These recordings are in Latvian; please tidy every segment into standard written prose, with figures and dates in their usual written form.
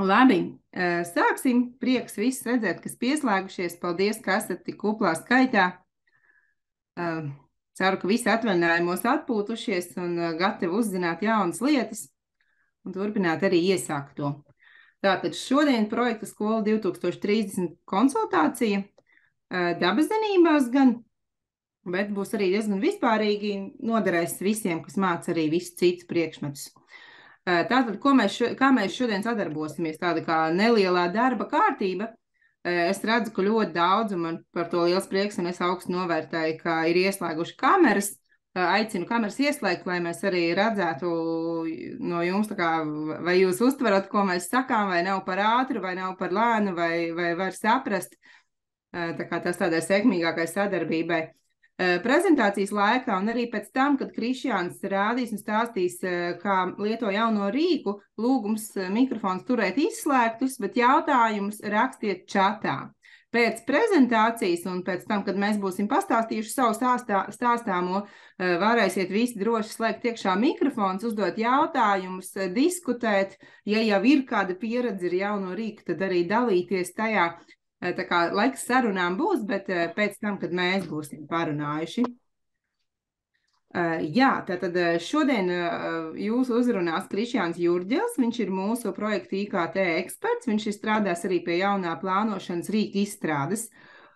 Labi, sāksim. Prieks visus redzēt, kas pieslēgušies. Paldies, ka esat tik kuplā skaitā. Ceru, ka visi atvaļinājumos atpūtušies un gatavi uzzināt jaunas lietas un turpināt arī iesākt to. Tātad šodien projekta skola 2030 konsultācija dabas zinībās gan, bet būs arī diezgan vispārīgi noderēs visiem, kas māca arī visus citus priekšmetus. Tātad, kā mēs šodien sadarbosimies, tāda kā nelielā darba kārtība. Es redzu, ka ļoti daudz, un man par to liels prieks, un es augstu novērtēju, ka ir ieslēguši kameras. Aicinu kameras ieslēgt, lai mēs arī redzētu no jums, tā kā, vai jūs uztverat, ko mēs sakām, vai nav par ātru, vai nav par lēnu, vai var saprast. Tā kā tas tādai sekmīgākai sadarbībai. Prezentācijas laikā un arī pēc tam, kad Krišjāns rādīs un stāstīs, kā lieto jauno rīku, lūgums mikrofons turēt izslēgtus, bet jautājumus rakstiet čatā. Pēc prezentācijas un pēc tam, kad mēs būsim pastāstījuši savu stāstāmo, varēsiet visi droši slēgt iekšā mikrofons, uzdot jautājumus, diskutēt. Ja jau ir kāda pieredze ar jauno rīku, tad arī dalīties tajā. Tā kā laiks sarunām būs, bet pēc tam, kad mēs būsim parunājuši. Jā, tātad šodien jūs uzrunās Krišjāns Jurģels, viņš ir mūsu projekta IKT eksperts, viņš ir strādās arī pie jaunā plānošanas rīka izstrādes.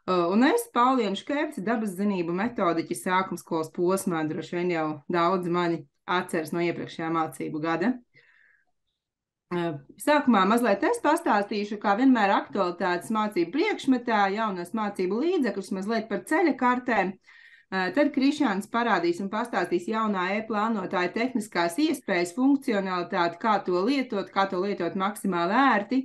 Un es, Pauliena Škēpce, dabas zinību metodiķi sākumskolas posmā, droši vien jau daudz mani atceras no iepriekšējā mācību gada. Sākumā mazliet es pastāstīšu, kā vienmēr aktualitātes mācību priekšmetā, jaunos mācību līdzekļus, mazliet par ceļa kartēm. Tad Krišjāns parādīs un pastāstīs jaunā e-plānotāja tehniskās iespējas, funkcionalitāti, kā to lietot maksimāli ērti.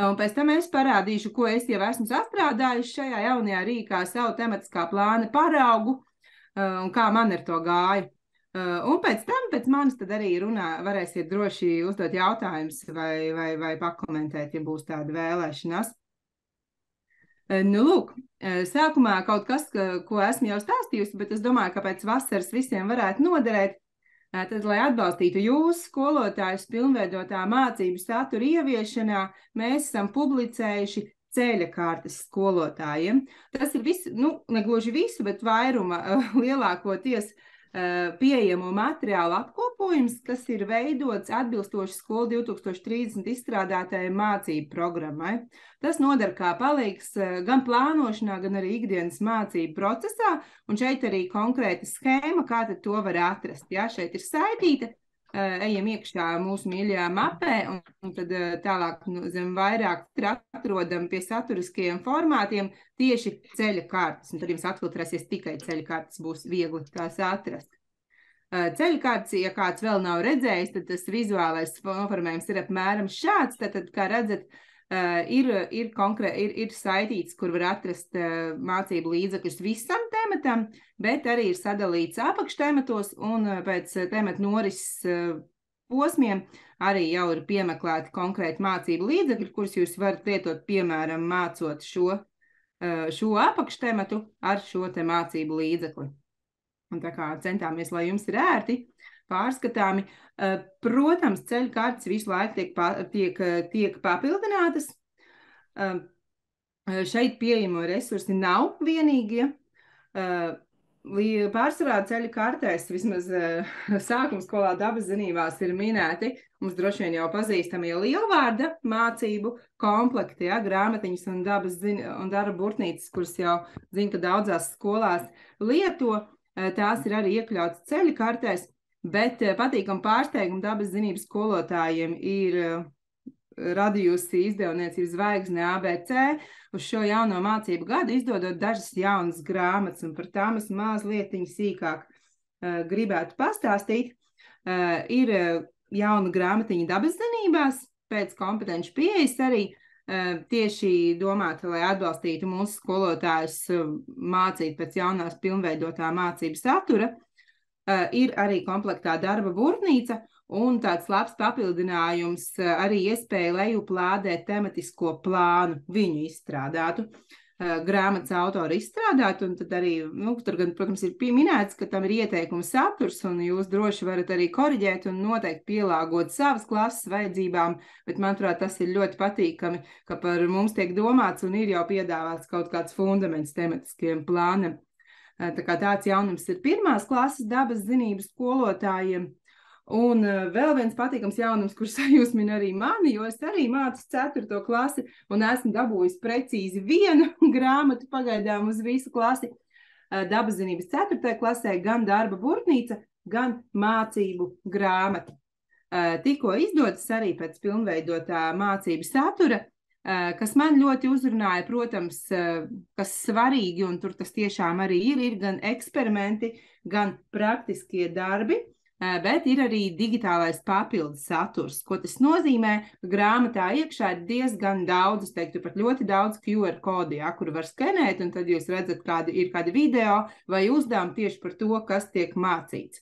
Un pēc tam es parādīšu, ko es jau esmu sastrādājuši šajā jaunajā rīkā, savu tematiskā plāna paraugu un kā man ar to gāja. Un pēc tam, pēc manis tad arī varēsiet droši uzdot jautājumus vai pakomentēt, ja būs tāda vēlēšanās. Nu, lūk, sākumā kaut kas, ko esmu jau stāstījusi, bet es domāju, ka pēc vasaras visiem varētu noderēt. Tad, lai atbalstītu jūs, skolotājus, pilnveidotā mācību satura ieviešanā, mēs esam publicējuši ceļa kartes skolotājiem. Tas ir visu, ne gluži visu, bet vairuma lielākoties pieejamo materiālu apkopojums, kas ir veidots atbilstoši skolu 2030 izstrādātajai mācību programmai. Tas noder kā palīgs gan plānošanā, gan arī ikdienas mācību procesā, un šeit arī konkrēta schēma, kā tad to var atrast. Jā, šeit ir saitīta, ejam iekšā mūsu mīļajā mapē, un tad tālāk zem vairāk atrodam pie saturiskajiem formātiem tieši ceļa kartes, un tad jums atfiltrēsies tikai ceļa kartes, būs viegli tās atrast. Ceļa kartes, ja kāds vēl nav redzējis, tad tas vizuālais noformējums ir apmēram šāds, tad kā redzat, ir saitīts, kur var atrast mācību līdzekļus visam tematam, bet arī ir sadalīts apakštematos un pēc temata norises posmiem arī jau ir piemeklēti konkrēti mācību līdzekļi, kurus jūs varat lietot, piemēram, mācot šo apakštematu ar šo te mācību līdzekli. Un tā kā centāmies, lai jums ir ērti, pārskatāmi. Protams, ceļa kartes visu laiku tiek papildinātas. Šeit pieejamo resursi nav vienīgie. Pārsvarā ceļa kartēs, vismaz sākumskolā dabas zinībās ir minēti, mums droši vien jau pazīstamie lielvārda mācību komplekti, ja, grāmatiņas un darba burtnīcas, kuras jau zinu, ka daudzās skolās lieto. Tās ir arī iekļautas ceļa kartēs, bet patīkam pārsteigumu dabas zinības skolotājiem ir radījusi izdevniecības zvaigzne ABC uz šo jauno mācību gadu, izdodot dažas jaunas grāmatas, un par tām es mazliet sīkāk gribētu pastāstīt. Ir jauna grāmatiņa dabas zinībās, pēc kompetenci pieejas arī, tieši domāta, lai atbalstītu mūsu skolotājus mācīt pēc jaunās pilnveidotā mācību satura. Ir arī komplektā darba burtnīca un tāds labs papildinājums arī iespēja lejuplādēt tematisko plānu, viņu izstrādātu. grāmatas autori izstrādāt, un tad arī, tur gan, protams, ir minēts, ka tam ir ieteikuma saturs, un jūs droši varat arī koriģēt un noteikti pielāgot savas klases vajadzībām, bet, manuprāt, tas ir ļoti patīkami, ka par mums tiek domāts un ir jau piedāvāts kaut kāds fundaments tematiskiem plānam. Tā kā tāds jaunums ir 1. klases dabas zinību skolotājiem. Un vēl viens patīkams jaunums, kurš sajūsmina arī mani, jo es arī mācu 4. klasi un esmu dabūjis precīzi 1 grāmatu pagaidām uz visu klasi. Dabas zinības 4. klasē gan darba burtnīca, gan mācību grāmata. Tikko izdotas arī pēc pilnveidotā mācību satura, kas man ļoti uzrunāja, protams, kas svarīgi, un tur tas tiešām arī ir gan eksperimenti, gan praktiskie darbi, bet ir arī digitālais papildus saturs. Ko tas nozīmē? Grāmatā iekšā ir diezgan daudz, es teiktu, pat ļoti daudz QR kodu, kuru var skenēt, un tad jūs redzat, kādi video vai uzdevumi tieši par to, kas tiek mācīts.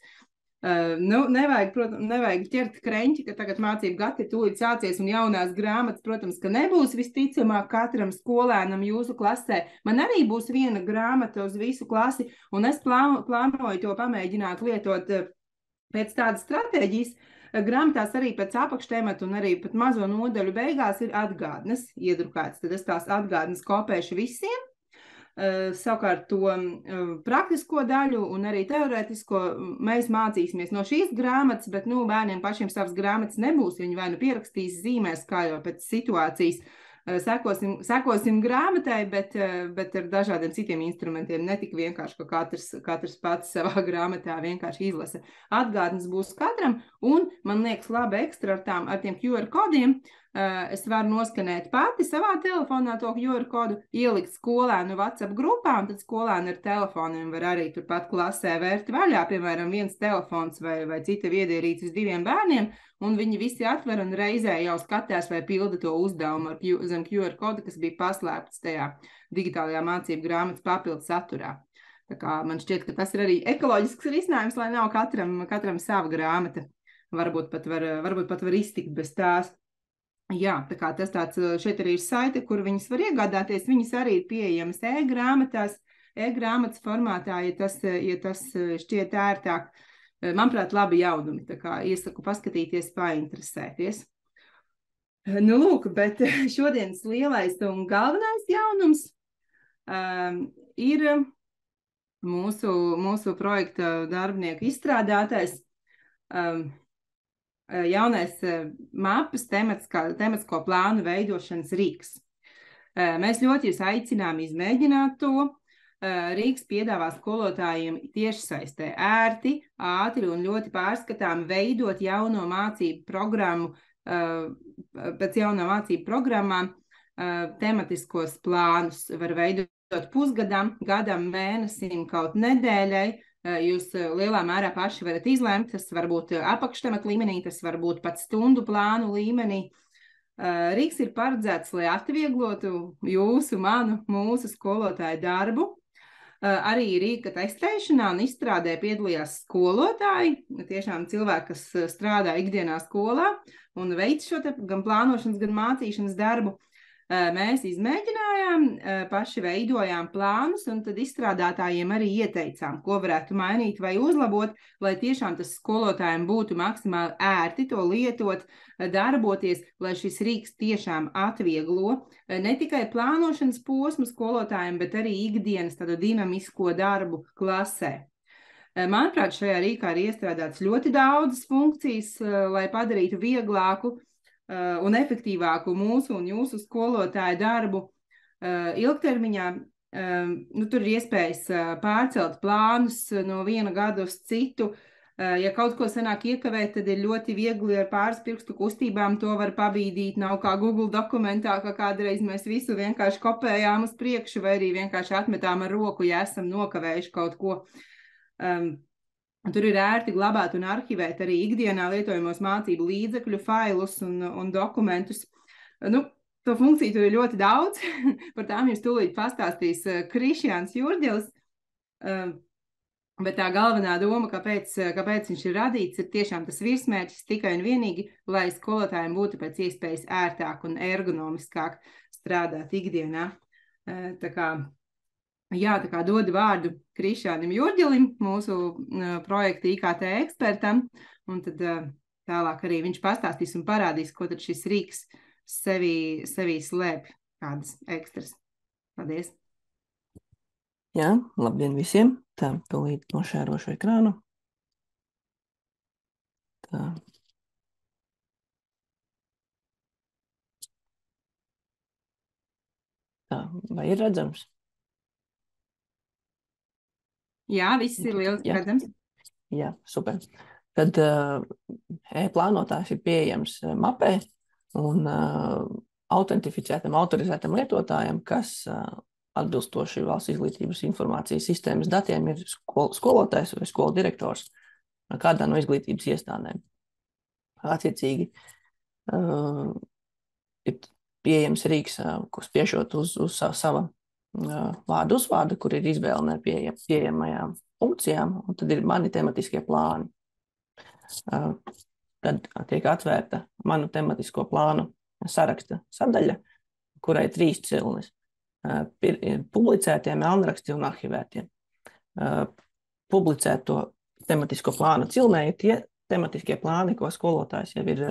Nevajag ķert kreņķi, ka tagad mācību gadi ir tūlīt sācies un jaunās grāmatas, protams, ka nebūs visticamāk katram skolēnam jūsu klasē. Man arī būs 1 grāmata uz visu klasi, un es plānoju to pamēģināt lietot pēc tādas stratēģijas. Grāmatās arī pēc apakštēmata un arī pat mazo nodaļu beigās ir atgādnes iedrukāts. Tad es tās atgādnes kopēšu visiem. Savukārt to praktisko daļu un arī teorētisko mēs mācīsimies no šīs grāmatas, bet bērniem pašiem savas grāmatas nebūs. Viņi vai pierakstīs zīmēs, kā jau pēc situācijas. Sekosim grāmatai, bet ar dažādiem citiem instrumentiem, ne tik vienkārši, ka katrs pats savā grāmatā vienkārši izlasa. Atgādnes būs katram, un man liekas labi ekstra ar tiem QR kodiem. Es varu noskanēt pati savā telefonā to QR kodu, ielikt skolēnu WhatsApp grupā, un tad skolēni ar telefoniem var arī turpat klasē vērt vaļā, piemēram, 1 telefons vai cita viedierīce uz 2 bērniem, un viņi visi atver un reizē jau skatās vai pilda to uzdevumu zem QR kodu, kas bija paslēpts tajā digitālajā mācību grāmatas papildu saturā. Tā kā man šķiet, ka tas ir arī ekoloģisks risinājums, lai nav katram sava grāmata. Varbūt pat var iztikt bez tās. Jā, tā kā tas tāds, šeit arī ir saite, kur viņas var iegādāties. Viņas arī ir pieejamas e-grāmatas formātā, ja tas šķiet ērtāk. Manuprāt, labi jaunumi, tā kā iesaku paskatīties, painteresēties. Lūk, bet šodienas lielais un galvenais jaunums ir mūsu projekta darbinieku izstrādātais jaunais mapas tematisko plānu veidošanas rīks. Mēs ļoti jūs aicinām izmēģināt to. Rīks piedāvā skolotājiem tiešsaistē ērti, ātri un ļoti pārskatām veidot jauno mācību programmu, pēc jauno mācību programmām tematiskos plānus. Var veidot pusgadam, gadam, mēnesim, kaut nedēļai. Jūs lielā mērā paši varat izlemt, tas var būt apakštemat līmenī, tas var būt pat stundu plānu līmenī. Rīks ir paredzēts, lai atvieglotu mūsu skolotāju darbu. Arī rīka testēšanā un izstrādē piedalījās skolotāji, tiešām cilvēki, kas strādā ikdienā skolā un veic šo gan plānošanas, gan mācīšanas darbu. Mēs izmēģinājām, paši veidojām plānus un tad izstrādātājiem arī ieteicām, ko varētu mainīt vai uzlabot, lai tiešām tas skolotājiem būtu maksimāli ērti to lietot, darboties, lai šis rīks tiešām atvieglo ne tikai plānošanas posmu skolotājiem, bet arī ikdienas tādu dinamisko darbu klasē. Manuprāt, šajā rīkā ir iestrādāts ļoti daudzas funkcijas, lai padarītu vieglāku un efektīvāku mūsu un jūsu skolotāju darbu ilgtermiņā. Tur ir iespējas pārcelt plānus no viena gada uz citu. Ja kaut ko sanāk iekavēt, tad ir ļoti viegli ar pāris pirkstu kustībām to var pabīdīt. Nav kā Google dokumentā, ka kādreiz mēs visu vienkārši kopējām uz priekšu vai arī vienkārši atmetām ar roku, ja esam nokavējuši kaut ko. Tur ir ērti glabāt un arhivēt arī ikdienā lietojamos mācību līdzekļu, failus un dokumentus. To funkciju tur ir ļoti daudz. Par tām jums tūlīt pastāstīs Krišjāns Jurģelis. Bet tā galvenā doma, kāpēc viņš ir radīts, ir tiešām tas virsmērķis tikai un vienīgi, lai skolotājiem būtu pēc iespējas ērtāk un ergonomiskāk strādāt ikdienā. Tā kā, jā, tā kā dodu vārdu Krišjānam Jurģelim, mūsu projekta IKT ekspertam, un tad tālāk arī viņš pastāstīs un parādīs, ko tad šis rīks sevī slēp, kādas ekstras. Paldies! Jā, labdien visiem! Tā, tūlīt nošērošu ekrānu. Tā. Tā, vai ir redzams? Jā, viss ir lieliski redzams. Jā, super. Tad e-plānotājs ir pieejams mapē un autentificētam, autorizētam lietotājam, kas atbilstoši valsts izglītības informācijas sistēmas datiem ir skolotājs vai skolu direktors kādā no izglītības iestādēm. Attiecīgi ir pieejams rīks, ko spiežot uz sava vārdu uzvārdu, kur ir izvēle no pieejamajām funkcijām, un tad ir mani tematiskie plāni. Tad tiek atvērta manu tematisko plānu saraksta sadaļa, kurai 3 cilnis. Publicētie, melnraksti un arhivētie. Publicēto tematisko plānu cilnē ir tie tematiskie plāni, ko skolotājs jau ir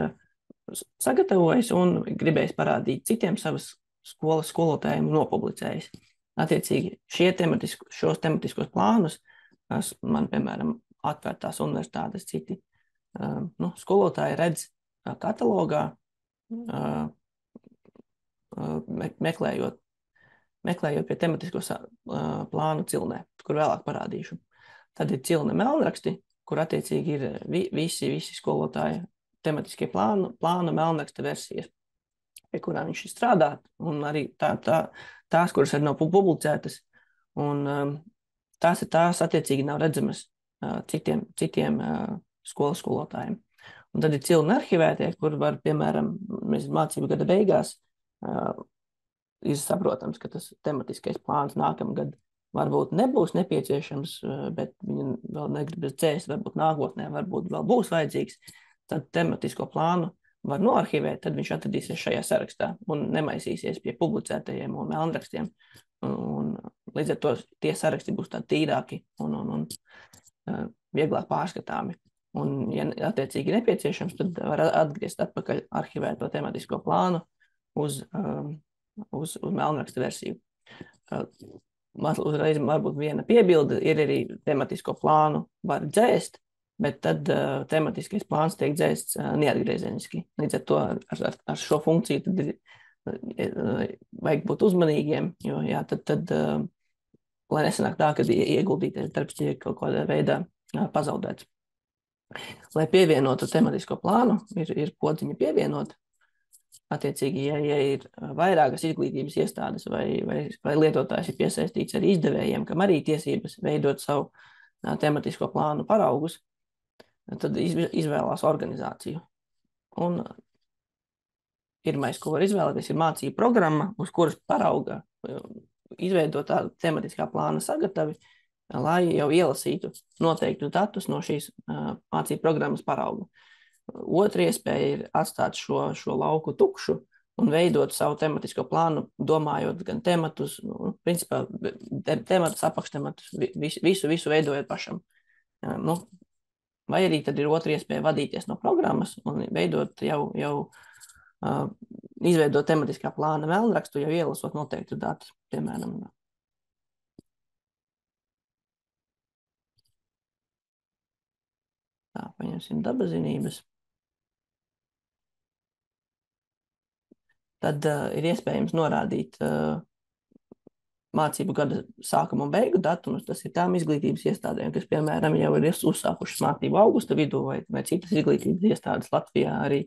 sagatavojis un gribējis parādīt citiem savas skolas skolotājiem un nopublicējis. Attiecīgi, šos tematiskos plānus man, piemēram, atvērtās universitātes citi skolotāji redz katalogā, meklējot pie tematisko plānu cilnē, kur vēlāk parādīšu. Tad ir cilne melnraksti, kur attiecīgi ir visi skolotāji tematiskie plānu melnraksta versijas, pie kurām viņš strādā, un arī tās, kuras arī nav publicētas, un tās attiecīgi nav redzamas citiem skolas skolotājiem. Un tad ir cilne arhivētie, kur var, piemēram, mēs mācību gada beigās ir saprotams, ka tas tematiskais plāns nākamgad varbūt nebūs nepieciešams, bet viņi vēl negribas dzēst, varbūt nākotnē, varbūt vēl būs vajadzīgs, tad tematisko plānu var noarhivēt, tad viņš atradīsies šajā sarakstā un nemaisīsies pie publicētajiem un melnrakstiem. Un līdz ar to tie saraksti būs tādi tīrāki un vieglāk pārskatāmi. Un, ja attiecīgi nepieciešams, tad var atgriezt atpakaļ arhivēto tematisko plānu uz melnraksta versiju. Uzreiz varbūt viena piebilde ir arī tematisko plānu var dzēst, bet tad tematiskais plāns tiek dzēsts neatgriezeniski. Līdz ar to ar šo funkciju tad vajag būt uzmanīgiem, jo jā, tad lai nesanāk tā, kad ieguldītais darbs tiek kaut kādā veidā pazaudēts. Lai pievienotu tematisko plānu, ir podziņa pievienot. Attiecīgi, ja ir vairākas izglītības iestādes vai lietotājs ir piesaistīts ar izdevējiem, kam arī tiesības veidot savu tematisko plānu paraugus, tad izvēlās organizāciju. Un pirmais, ko var izvēlēties, ir mācību programma, uz kuras parauga izveidot tādu tematiskā plāna sagatavi, lai jau ielasītu noteiktus datus no šīs mācību programmas parauga. Otra iespēja ir atstāt šo lauku tukšu un veidot savu tematisko plānu, domājot gan tematus, principā tematus, apakštematus, visu veidojot pašam. Vai arī tad ir otra iespēja vadīties no programmas un veidot izveidot tematiskā plāna melnrakstu, jau ielasot noteiktus datus, piemēram. Tā, paņemsim dabazinības. Tad ir iespējams norādīt mācību gada sākuma un beigu datumus. Tas ir tām izglītības iestādēm, kas, piemēram, jau ir uzsākušas mācību augusta vidū, vai citas izglītības iestādes Latvijā arī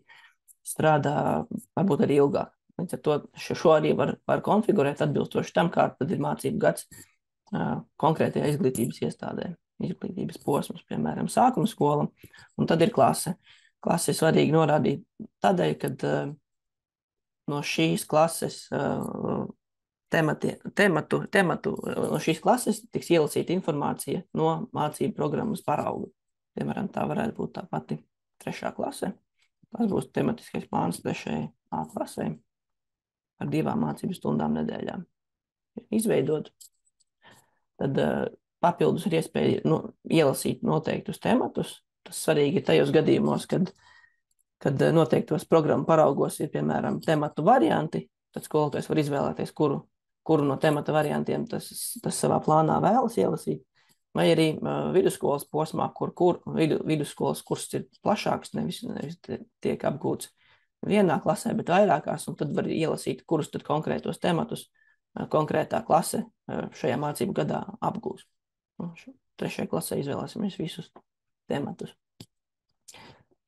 strādā, varbūt arī ilgāk. Līdz ar to šo arī var konfigurēt atbilstoši tam, kā tad ir mācību gads konkrētajā izglītības iestādē. Izglītības posms, piemēram, sākuma skola, un tad ir klase. Klase ir svarīgi norādīt tādēļ, kad no šīs klases tematu no šīs klases tiks ielasīta informācija no mācību programmas parauga. Piemēram, tā varētu būt tā pati 3. klase. Tas būs tematiskais plāns 3. A klasē ar 2 mācību stundām nedēļā. izveidot, tad papildus ir iespēja ielasīt noteiktus tematus. Tas svarīgi ir tajos gadījumos, kad noteiktos programmu paraugos ir, piemēram, tematu varianti, tad skolotājs var izvēlēties, kuru no temata variantiem tas savā plānā vēlas ielasīt. Vai arī vidusskolas posmā, kur vidusskolas kurs ir plašāks, nevis tiek apgūts vienā klasē, bet vairākās, un tad var ielasīt, kurus tad konkrētos tematus konkrētā klase šajā mācību gadā apgūs. 3. klasē izvēlēsimies visus tematus.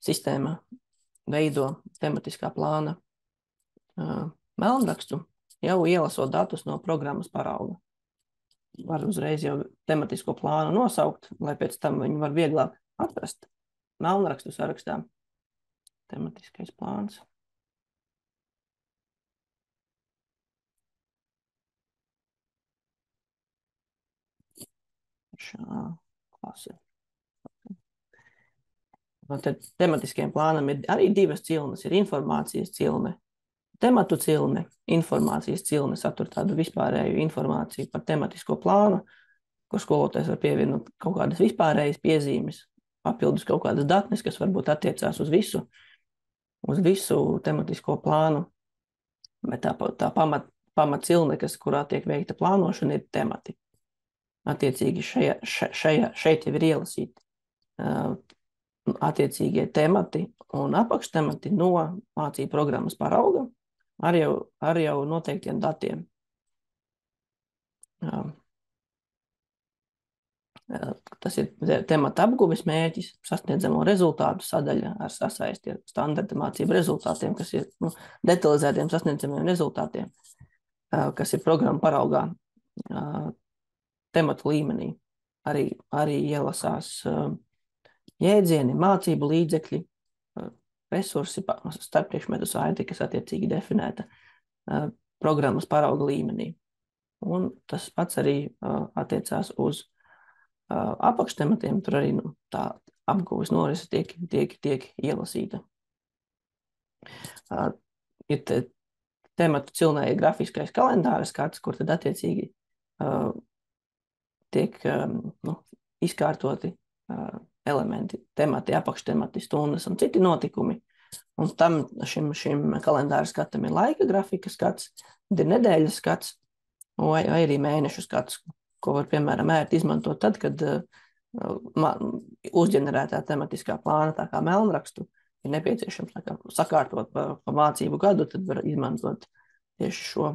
Sistēma veido tematiskā plāna melnrakstu, jau ielasot datus no programmas parauga. Var uzreiz jau tematisko plānu nosaukt, lai pēc tam viņu var vieglāk atrast. Melnrakstu sarakstā tematiskais plāns. Šā klase. Tad tematiskiem plānam ir arī divas cilnes. Ir informācijas cilne, tematu cilne. Informācijas cilne satur tādu vispārēju informāciju par tematisko plānu, kur skolotājs var pievienot kaut kādas vispārējas piezīmes, papildus kaut kādas datnes, kas varbūt attiecās uz visu tematisko plānu. Bet tā pamat cilne, kurā tiek veikta plānošana, ir temati. Attiecīgi šeit jau ir ielasīti attiecīgie temati un apakštemati no mācību programmas parauga ar jau noteiktiem datiem. Tas ir temata apguves mērķis, sasniedzamo rezultātu sadaļa ar sasaisti ar standarta mācību rezultātiem, kas ir detalizētiem sasniedzamiem rezultātiem, kas ir programma paraugā tematu līmenī. Arī ielasās jēdzieni, mācību līdzekļi, resursi, starppriekšmetu saiti, kas attiecīgi definēta programmas parauga līmenī. Un tas pats arī attiecās uz apakštematiem, tur arī tā apguves norise tiek ielasīta. Ir tematu cilnē ir grafiskais kalendāra skats, kur tad attiecīgi tiek izkārtoti elementi, temati, apakštemati, stundas un citi notikumi. Un šim kalendāra skatam ir laika grafika skats, ir nedēļas skats vai arī mēnešu skats, ko var, piemēram, ērti izmantot tad, kad uzģenerētā tematiskā plāna, tā kā melnrakstu, ir nepieciešams sakārtot pa mācību gadu, tad var izmantot tieši šo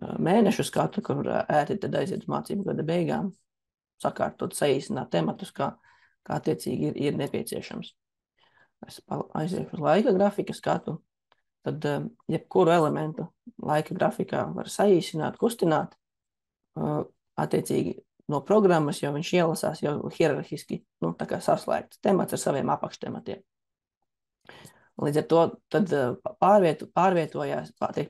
mēnešu skatu, kur ērti tad aiziet uz mācību gada beigām, sakārtot, saīsināt tematus, kā attiecīgi ir nepieciešams. Es aiziešu uz laika grafika skatu, tad jebkuru elementu laika grafikā var saīsināt, kustināt, attiecīgi no programmas, jo viņš ielasās jau hierarhiski, tā kā saslēgts temats ar saviem apakštematiem. Līdz ar to tad tiek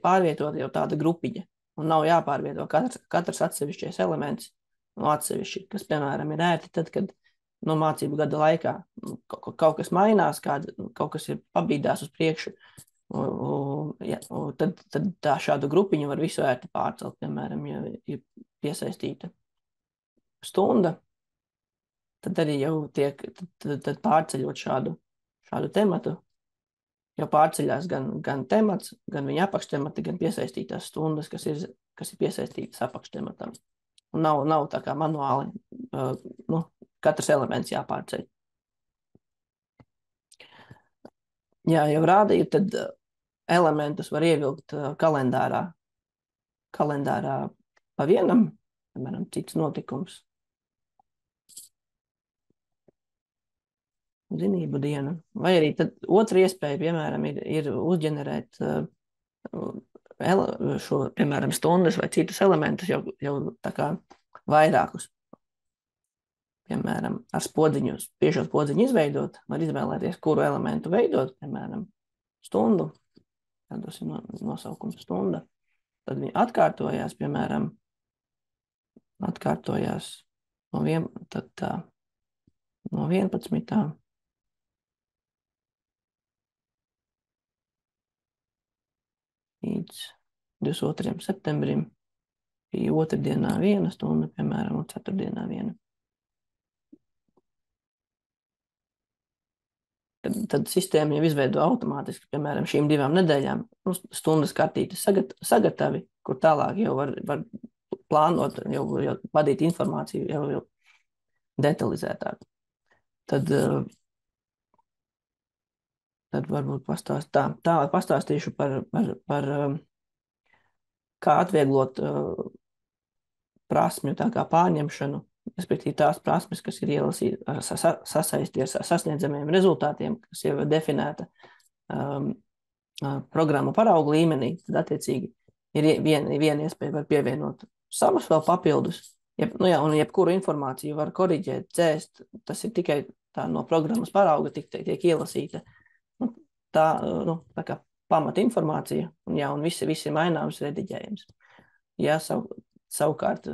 pārvietota jau tāda grupiņa, un nav jāpārvieto katrs atsevišķais elements atsevišķi, kas, piemēram, ir ērti tad, kad mācību gada laikā kaut kas mainās, kaut kas ir pabīdās uz priekšu, tad šādu grupiņu var visu ērti pārcelt, piemēram, ja ir piesaistīta stunda, tad arī jau tiek pārceļot šādu tematu, jau pārceļās gan temats, gan viņa apakštemati, gan piesaistītās stundas, kas ir piesaistītas apakštematam. Un nav tā kā manuāli, katrs elements jāpārceļ. Jā, jau rādīju, tad elementus var ievilkt kalendārā pa vienam, piemēram, cits notikums. Zinību diena. Vai arī tad otra iespēja, piemēram, ir uzģenerēt šo, piemēram, stundas vai citus elementus jau tā kā vairākus. Piemēram, ar spodziņu, piešot spodziņu izveidot, var izvēlēties, kuru elementu veidot, piemēram, stundu, tādos ir nosaukums stunda. Tad viņi atkārtojās, piemēram, no 11. līdz 22. septembrim. otrdienā 1 stunda, piemēram, un ceturtdienā 1. Tad sistēma jau izveido automātiski, piemēram, šīm 2 nedēļām stundas kartītes sagatavi, kur tālāk jau var plānot, jau vadīt informāciju jau detalizētāk. Tad varbūt pastāstīšu par kā atvieglot prasmju tā kā pārņemšanu, respektīvi tās prasmes, kas ir sasaisties ar sasniedzamiem rezultātiem, kas jau ir definēta programmu paraugu līmenī, tad attiecīgi ir viena iespēja var pievienot savus vēl papildus, un jebkuru informāciju var koriģēt, dzēst, tas ir tikai tā no programmas parauga tiek ielasīta. Tā kā pamata informācija, un visi ir maināms, rediģējams. Ja savukārt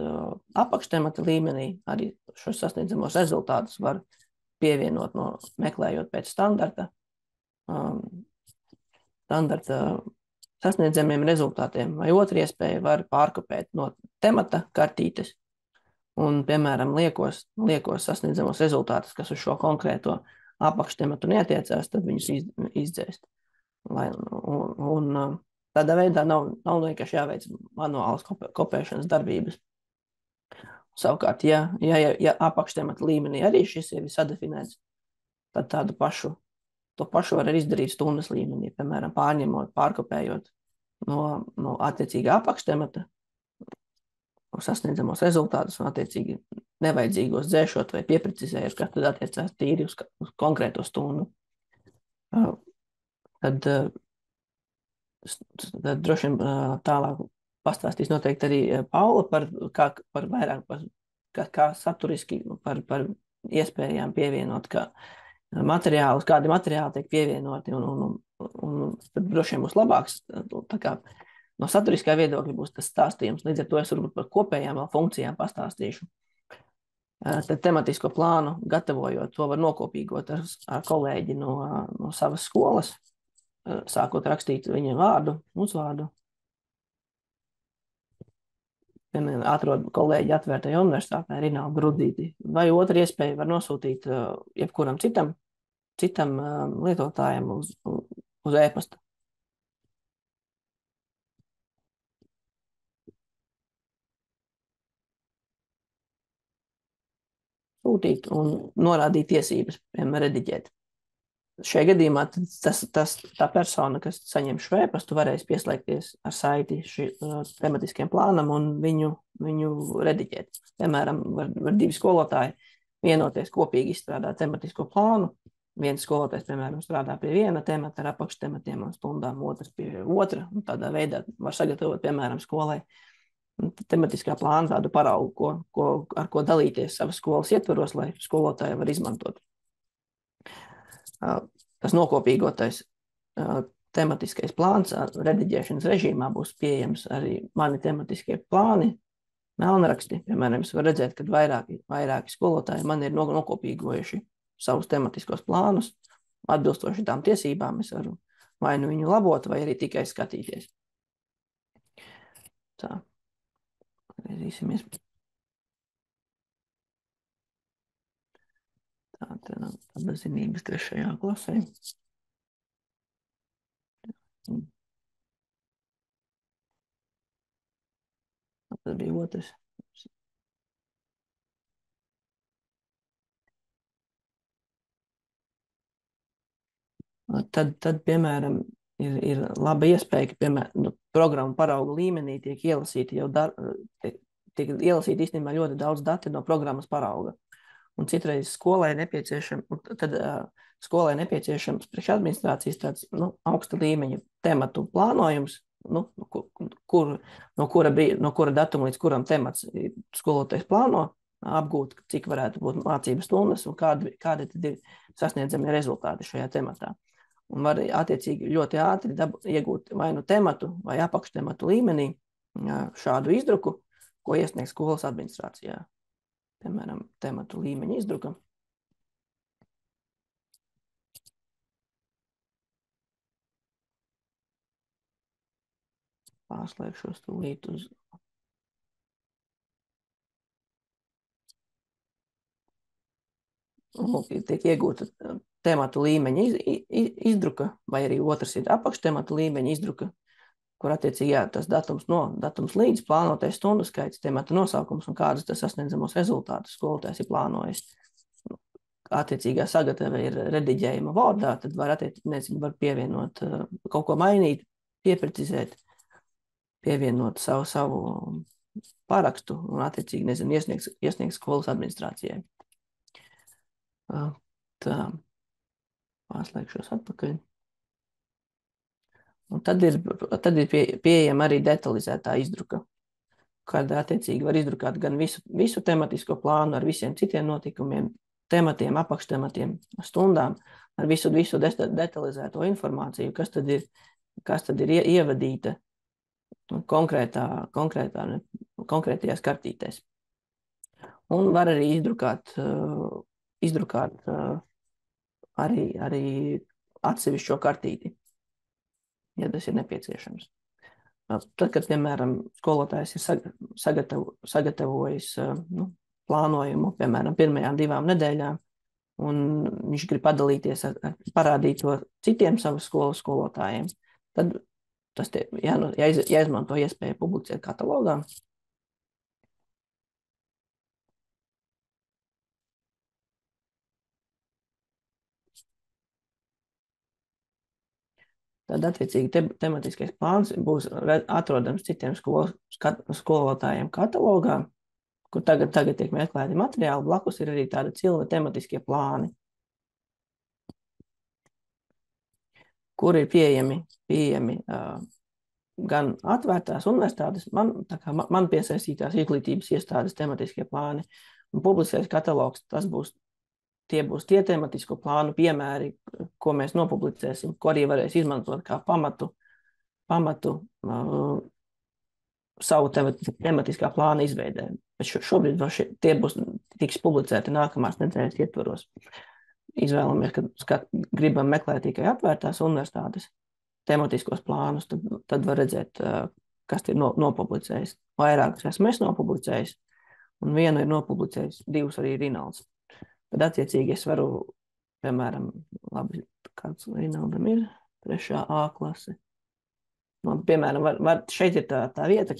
apakštemata līmenī arī šos sasniedzamos rezultātus var pievienot meklējot pēc standarta sasniedzamiem rezultātiem, vai otra iespēja var pārkopēt no temata kartītes un, piemēram, liekos sasniedzamos rezultātus, kas uz šo konkrēto apakštematu neatiecās, tad viņus izdzēst. Un tādā veidā nav vienkārši jāveic manuālas kopēšanas darbības. Savukārt, ja apakštemata līmenī arī šis ir sadefinēts, tad to pašu var arī izdarīt stundas līmenī, piemēram, pārkopējot no attiecīgā apakštemata sasniedzamos rezultātus un attiecīgi nevajadzīgos dzēšot vai pieprecizējot, kas tad attiecās tīri uz konkrēto stundu. Tad droši vien tālāk pastāstīs noteikti arī Paula par vairāk, kā saturiski par iespējām pievienot, kādi materiāli tiek pievienoti, un tad droši vien būs labāks, tā kā no saturiskā viedokļa būs tas stāstījums, līdz ar to es varbūt par kopējām funkcijām pastāstīšu. Tad tematisko plānu gatavojot, to var nokopīgot ar kolēģi no savas skolas, sākot rakstīt viņa vārdu, uzvārdu. Piemēram, atrod kolēģi atvērtajā universitātē Rinālu Grudīti. Vai otra iespēja var nosūtīt jebkuram citam lietotājam uz e-pasta. Sūtīt un norādīt tiesības, piemēram, rediģēt. Šajā gadījumā tā persona, kas saņem šo e-pastu, varēs pieslēgties ar saiti tematiskiem plānam un viņu rediģēt. Piemēram, var 2 skolotāji vienoties kopīgi izstrādāt tematisko plānu. Viens skolotājs, piemēram, strādā pie viena temata ar apakštematiem un stundām, otrs pie otra. Un tādā veidā var sagatavot, piemēram, skolai tematiskā plāna tādu paraugu, ar ko dalīties savas skolas ietvaros, lai skolotāji var izmantot. Tas nokopīgotais tematiskais plāns rediģēšanas režīmā būs pieejams arī mani tematiskie plāni, melnraksti. Piemēram, es varu redzēt, ka vairāki skolotāji man ir nokopīgojuši savus tematiskos plānus, atbilstoši tām tiesībām. Es varu vai nu viņu labot, vai arī tikai skatīties. Tā. Redzīsimies. Tā apzinības 3. klasē. Tas bija otrs. Tad piemēram, ir laba iespēja, ka, piemēram, programmu paraugu līmenī tiek ielasīti tiek ielasīti īstenībā ļoti daudz dati no programmas parauga. Un citreiz skolai nepieciešams priekšadministrācijas tāds augsta līmeņa tematu plānojums, no kura datuma līdz kuram temats skolotājs plāno apgūt, cik varētu būt mācību stundas un kādi tad ir sasniedzami rezultāti šajā tematā. Un var attiecīgi ļoti ātri iegūt vai nu tematu vai apakštematu līmenī šādu izdruku, ko iesniegs skolas administrācijā. Piemēram, tematu līmeņa izdruka. Pārslēgšos tūlīt uz tiek iegūta tematu līmeņa izdruka, vai arī otrs ir apakštematu līmeņa izdruka, kur attiecīgi tas datums līdz plānotais stundu skaits, temata nosaukums un kādus tas sasniedzamos rezultātus skolotājs ir plānojis. Attiecīgā sagatava ir rediģējuma vārdā, tad var pievienot, kaut ko mainīt, pieprecizēt, pievienot savu parakstu un attiecīgi, iesniegt skolas administrācijai. Tā, pārslēgšos atpakaļ. Un tad ir pieejama arī detalizētā izdruka, kad attiecīgi var izdrukāt gan visu tematisko plānu ar visiem citiem notikumiem, tematiem, apakštematiem, stundām, ar visu detalizēto informāciju, kas tad ir ievadīta konkrētajās kartītēs. Un var arī izdrukāt arī atsevišķo kartīti, ja tas ir nepieciešams. Tad, kad, piemēram, skolotājs ir sagatavojis plānojumu, piemēram, pirmajām 2 nedēļām, un viņš grib padalīties, parādīt to citiem savas skolas skolotājiem, tad tas jāizmanto iespēju publicēt katalogā. Tad, attiecīgi, tematiskais plāns būs atrodams citiem skolotājiem katalogā, kur tagad tiek meklēti materiāli, blakus ir arī tādi cilvi tematiskie plāni, kur ir pieejami gan atvērtās universitātes, man piesaistītās izglītības iestādes tematiskie plāni, un publiskais katalogs, tie būs tie tematisko plānu piemēri, ko mēs nopublicēsim, ko arī varēs izmantot kā pamatu savu tematiskā plāna izveidē. Bet šobrīd tie tiks publicēti nākamās nedēļas ietvaros. Izvēlamies, ka gribam meklēt tikai atvērtās universitātes tematiskos plānus, tad var redzēt, kas ir nopublicējis. Vairākus esmu es nopublicējis, un vienu ir nopublicējis, 2 arī Rinalds. Tad attiecīgi es varu, piemēram, labi, kāds Rinaldam ir 3. A klase. Piemēram, šeit ir tā vieta,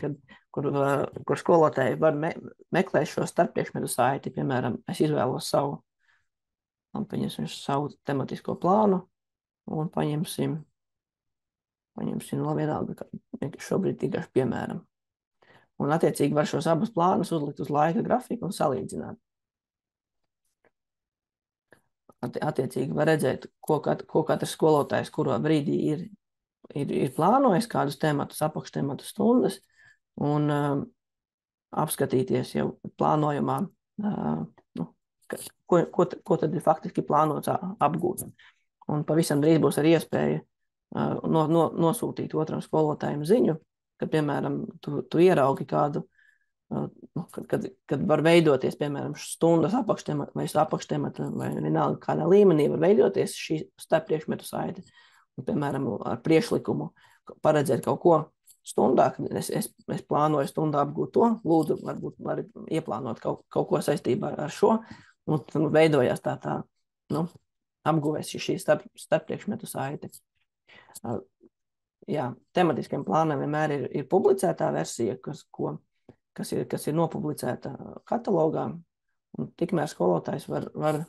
kur skolotāji var meklēt šo starppriekšmetu saiti. Piemēram, es izvēlos savu tematisko plānu un paņemsim vienalga, šobrīd tikai piemēram. Un attiecīgi var šos abus plānus uzlikt uz laika grafiku un salīdzināt. Attiecīgi var redzēt, ko katrs skolotājs, kurā brīdī ir plānojis kādus tematus, apakštematus stundas, un apskatīties jau plānojumā, ko tad ir faktiski plānots apgūt. Un pavisam drīz būs arī iespēja nosūtīt otram skolotājiem ziņu, ka, piemēram, tu ieraugi kādu, kad var veidoties, piemēram, stundas apakštemata vai vienalga kādā līmenī var veidoties šī starppriekšmetu saite. Piemēram, ar priekšlikumu paredzēt kaut ko stundā, kad es plānoju stundā apgūt to, lūdzu, varbūt var ieplānot kaut ko saistībā ar šo, un veidojās tā apguvēs šī starppriekšmetu saite. Jā, tematiskiem plānam vienmēr ir publicētā versija, kas ir nopublicēta katalogā, un tikmēr skolotājs var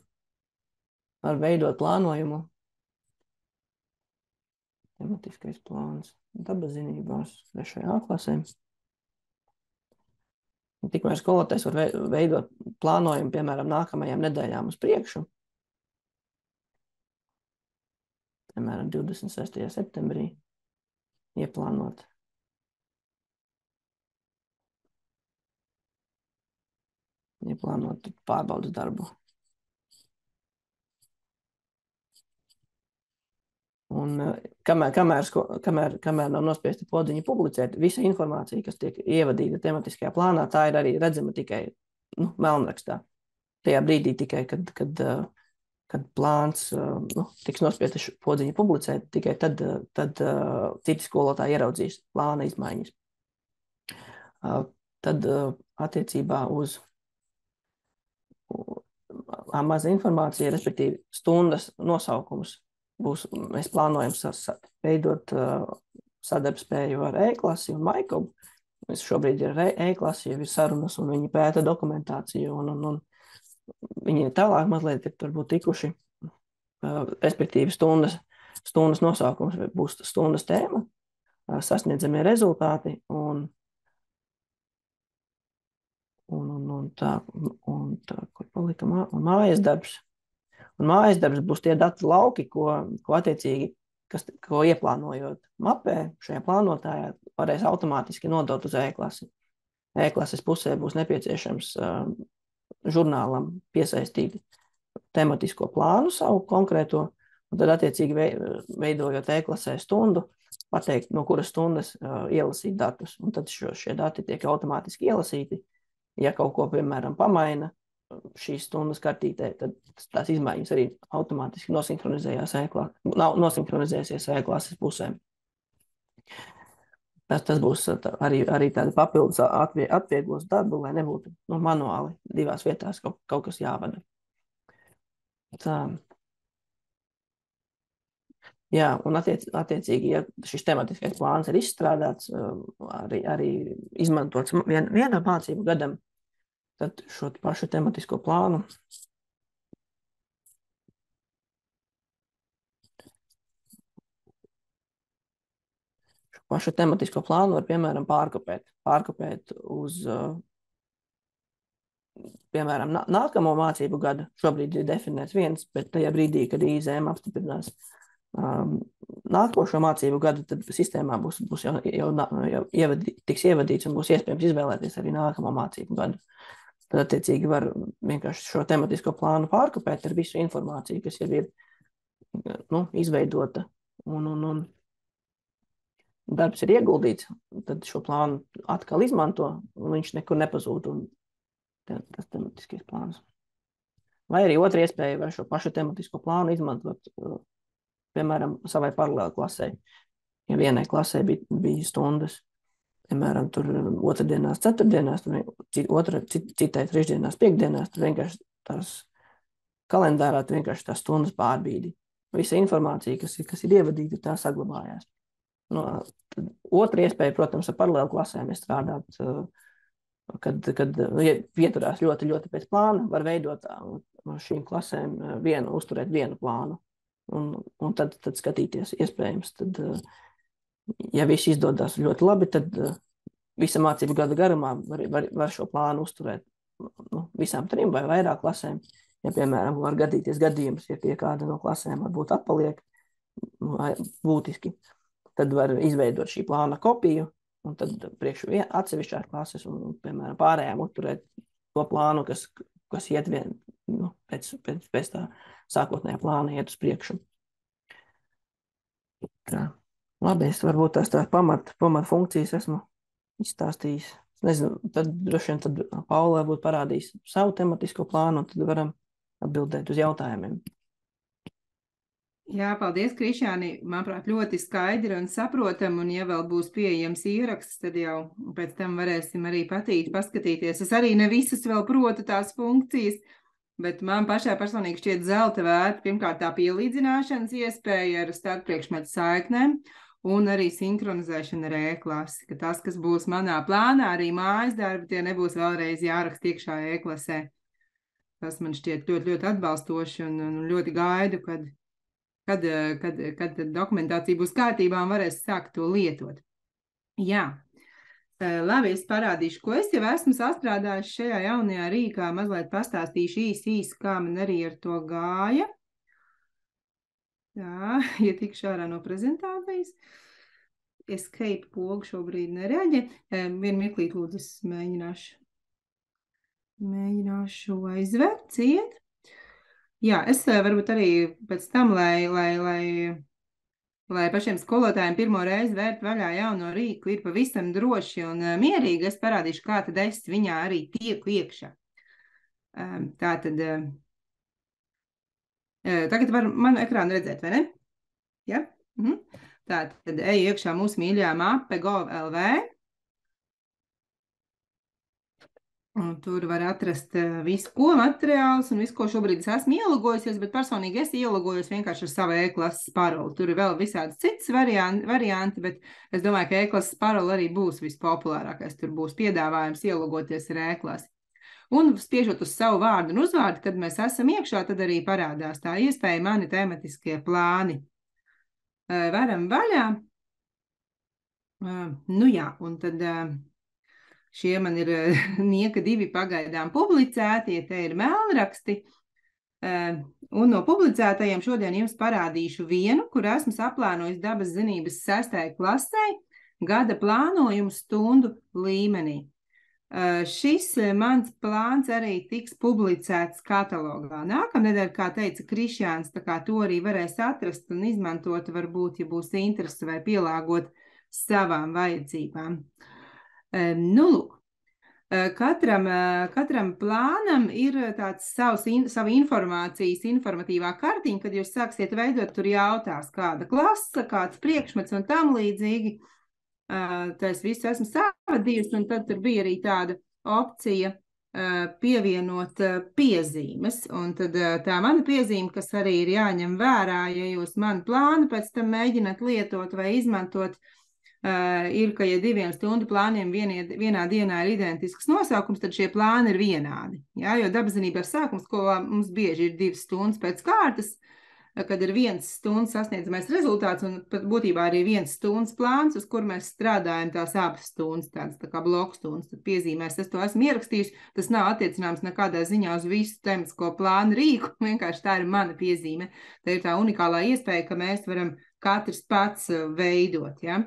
veidot plānojumu. Tematiskais plāns dabazinībās 3. A klasē. Tikmēr skolotājs var veidot plānojumu, piemēram, nākamajām nedēļām uz priekšu. Piemēram, 26. septembrī ieplānot. Pārbaudas darbu. Un kamēr nav nospiesti podziņi publicēt, visa informācija, kas tiek ievadīta tematiskajā plānā, tā ir arī redzama tikai melnrakstā. Tajā brīdī tikai, kad plāns tiks nospiesti podziņi publicēt, tikai tad citi skolotāji ieraudzīs plāna izmaiņas. Tad attiecībā uz maza informācija, respektīvi stundas nosaukums būs, mēs plānojam veidot sadarbspēju ar e-klasi un Maikobu. Mēs šobrīd ir e-klasi, jau ir sarunas, un viņi pēta dokumentāciju, un viņi tālāk mazliet ir varbūt tikuši, respektīvi stundas nosaukums būs stundas tēma, sasniedzamie rezultāti, un tā, kur palika mājas darbs. Un mājas darbs būs tie datu lauki, ko attiecīgi, ko ieplānojot mapē, šajā plānotājā, varēs automātiski nodot uz e-klasi. E-klases pusē būs nepieciešams žurnālam piesaistīt tematisko plānu savu konkrēto, un tad attiecīgi veidojot e-klasē stundu, pateikt, no kuras stundas ielasīt datus. Un tad šie dati tiek automātiski ielasīti. Ja kaut ko, piemēram, pamaina šīs stundas kartītē, tad tās izmaiņas arī automātiski nosinhronizēsies e-klases pusēm. Tas būs arī tāda papildus atvieglos darbu, lai nebūtu manuāli divās vietās kaut kas jāvada. Tā. Jā, un attiecīgi, ja šis tematiskais plāns ir izstrādāts, arī izmantots vienam mācību gadam, tad šo pašu tematisko plānu var, piemēram, pārkopēt uz, piemēram, nākamo mācību gadu. Šobrīd ir definēts viens, bet tajā brīdī, kad IZM apstiprinās nākošo mācību gadu, tad sistēmā jau tiks ievadīts un būs iespējams izvēlēties arī nākamo mācību gadu. Tad, attiecīgi, var vienkārši šo tematisko plānu pārkopēt ar visu informāciju, kas jau ir izveidota un darbs ir ieguldīts, tad šo plānu atkal izmanto, un viņš nekur nepazūd, un tas tematiskais plāns. Vai arī otra iespēja var šo pašu tematisko plānu izmantot, piemēram, savai paralēli klasē. Ja vienai klasē bija stundas, piemēram, tur otrdienās, ceturtdienās, citai trešdienās, piekdienās, tur vienkārši tās kalendārā vienkārši tās stundas pārbīdi. Visa informācija, kas ir ievadīta, tā saglabājās. Otra iespēja, protams, ar paralēli klasēm ir strādāt, kad pieturās ļoti, ļoti pēc plāna, var veidot šīm klasēm uzturēt vienu plānu. Un tad skatīties iespējams. Tad, ja viss izdodas ļoti labi, tad visa mācību gada garumā var šo plānu uzturēt visām 3 vai vairāk klasēm. Ja, piemēram, var gadīties gadījums, ja kāda no klasēm varbūt atpaliek būtiski, tad var izveidot šī plāna kopiju, un tad priekš atsevišķās klases un, piemēram, pārējām uzturēt to plānu, kas iet pēc tā sākotnējā plāna iet uz priekšu. Tā. Labi, es varbūt tās pamat funkcijas esmu izstāstījis. Es nezinu, tad droši vien Paula būtu parādījis savu tematisko plānu, un tad varam atbildēt uz jautājumiem. Jā, paldies, Krišjāni. Manuprāt, ļoti skaidri un saprotam, un ja vēl būs pieejams ieraksts, tad jau pēc tam varēsim arī paskatīties. Es arī ne visas vēl protu tās funkcijas, bet man pašai personīgi šķiet zelta vērta pirmkārt tā pielīdzināšanas iespēja ar starppriekšmetu saiknēm un arī sinhronizēšana ar e-klasi, ka tas, kas būs manā plānā, arī mājas darbi, tie nebūs vēlreiz jāraksta iekšā e-klasē. Tas man šķiet ļoti, ļoti atbalstoši un ļoti gaidu, kad dokumentācija būs kārtībā un varēs sākt to lietot. Jā. Labi, es parādīšu, ko es jau esmu sastrādājis šajā jaunajā rīkā, mazliet pastāstīšu īsi, kā man arī ar to gāja. Tā, ietikšu ārā no prezentācijas. Escape pogu šobrīd nereaģē. Vienu mirklīt, lūdzu, es mēģināšu aizvērt, ciet. Jā, es varbūt arī pēc tam, lai pašiem skolotājiem pirmo reizi vērt vaļā jauno rīku, ir pavisam droši un mierīgi. Es parādīšu, kā tad es viņā arī tieku iekšā. Tātad, tagad var manu ekrānu redzēt, vai ne? Ja? Tātad, eju iekšā mūsu mīļajā mape gov.lv. Un tur var atrast visu, ko materiālus un visu, ko šobrīd es esmu ielogojusies, bet personīgi es ielogojos vienkārši ar savu e-klases paroli. Tur ir vēl visādi cits varianti, bet es domāju, ka e-klases paroli arī būs vispopulārākais. Tur būs piedāvājums ielogoties ar e-klasi. Un spiežot uz savu vārdu un uzvārdu, kad mēs esam iekšā, tad arī parādās tā iespēja mani tematiskie plāni. Varam vaļā. Nu jā, un tad... Šie man ir nieka 2 pagaidām publicēti, te ir melnraksti. Un no publicētajiem šodien jums parādīšu vienu, kur esmu saplānojis dabas zinības 6. klasē gada plānojumu stundu līmenī. Šis mans plāns arī tiks publicēts katalogā. Nākamnedēļ, kā teica Krišjāns, tā kā to arī varēs atrast un izmantot, varbūt, ja būs interese vai pielāgot savām vajadzībām. Nu, lūk, katram plānam ir tāds savu informācijas informatīvā kartiņa, kad jūs sāksiet veidot, tur jautās, kāda klasa, kāds priekšmets un tam līdzīgi. Tas visu esmu savadījusi, un tad tur bija arī tāda opcija pievienot piezīmes. Un tad tā mana piezīme, kas arī ir jāņem vērā, ja jūs manu plānu pēc tam mēģināt lietot vai izmantot, ir, ka ja 2 stundu plāniem vienā dienā ir identisks nosaukums, tad šie plāni ir vienādi. Ja? Jo dabaszinības sākums, ko mums bieži ir 2 stundas pēc kārtas, kad ir 1 stundas sasniedzamais rezultāts un pat būtībā arī 1 stundas plāns, uz kur mēs strādājam tās abas stundas, tādas tā kā bloku stundas, tad piezīmēs, es to esmu ierakstījusi, tas nav attiecināms nekādā ziņā uz visu tematisko plānu rīku, vienkārši tā ir mana piezīme. Tā ir tā unikālā iespēja, ka mēs varam katrs pats veidot, ja?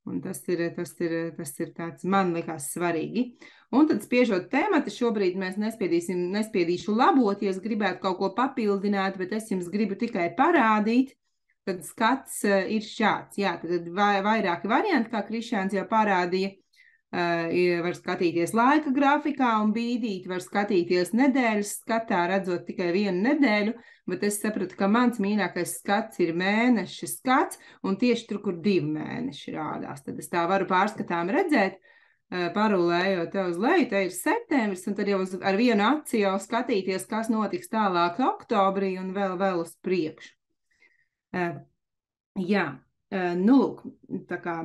Un tas ir tāds, man likās svarīgi. Un tad spiežot temati, šobrīd mēs nespiedīšu labot, ja es gribētu kaut ko papildināt, bet es jums gribu tikai parādīt, tad skats ir šāds. Jā, tad vairāki varianti, kā Krišjāns jau parādīja, var skatīties laika grafikā un bīdīt, var skatīties nedēļas skatā, redzot tikai 1 nedēļu, bet es sapratu, ka mans mīļākais skats ir mēneša skats, un tieši tur, kur 2 mēneši rādās. Tad es tā varu pārskatām redzēt, parulējot te uz leju, te ir septembris, un tad jau ar vienu aci jau skatīties, kas notiks tālāk oktobrī un vēl uz priekšu. Jā, nu lūk, tā kā...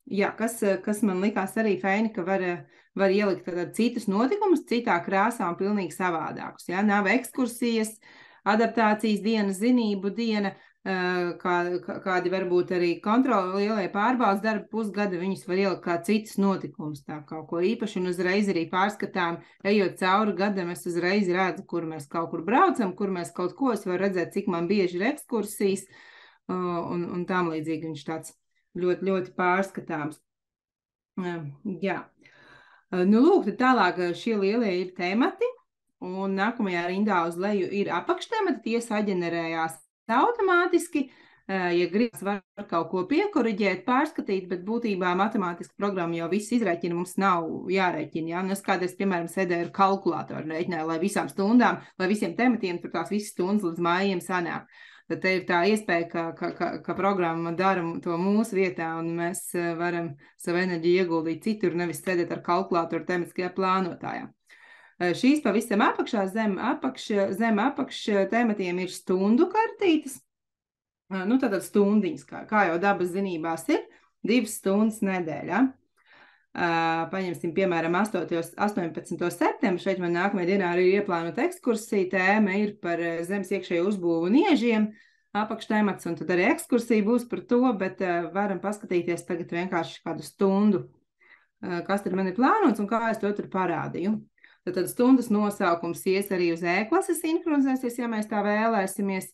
Jā, kas man likās arī feini, ka var ielikt citus notikumus, citā krāsā un pilnīgi savādākus. Ja? Nav ekskursijas, adaptācijas diena, zinību diena, kādi varbūt arī kontroli lielie pārbaudas darba pusgada, viņus var ielikt kā citus notikumus, tā kaut ko īpaši, un uzreiz arī pārskatām, ejot cauri gadam, es uzreiz redzu, kur mēs kaut kur braucam, kur mēs kaut ko, es varu redzēt, cik man bieži ir ekskursijas, un tam līdzīgi viņš tāds ļoti, ļoti pārskatāms. Jā. Nu, lūk, tad tālāk šie lielie ir temati, un nākamajā rindā uz leju ir apakštemati, tie saģenerējās automātiski. Ja gribas, var kaut ko piekoriģēt, pārskatīt, bet būtībā matemātiska programma jau viss izrēķina, mums nav jārēķina. Ja? Un es kādreiz, piemēram, sēdēju ar kalkulātoru rēķināju, lai visām stundām, lai visiem tematiem tur tās visas stundas līdz mājiem sanāk. Tad te ir tā iespēja, ka programma dara to mūsu vietā, un mēs varam savu enerģiju ieguldīt citur, nevis sēdēt ar kalkulātoru tematiskajā plānotājā. Šīs pavisam apakšā zem apakš tematiem ir stundu kartītes. Nu, tātad stundiņas, kā jau dabas zinībās ir, 2 stundas nedēļā. Paņemsim, piemēram, 18. septembri, šeit man nākamajā dienā arī ieplānota ekskursija, tēma ir par zemes iekšējo uzbūvu un iežiem, apakštēmats, un tad arī ekskursija būs par to, bet varam paskatīties tagad vienkārši kādu stundu, kas tad man ir plānots un kā es to tur parādīju. Tad stundas nosaukums ies arī uz e-klases sinhronizēsies, ja mēs tā vēlēsimies.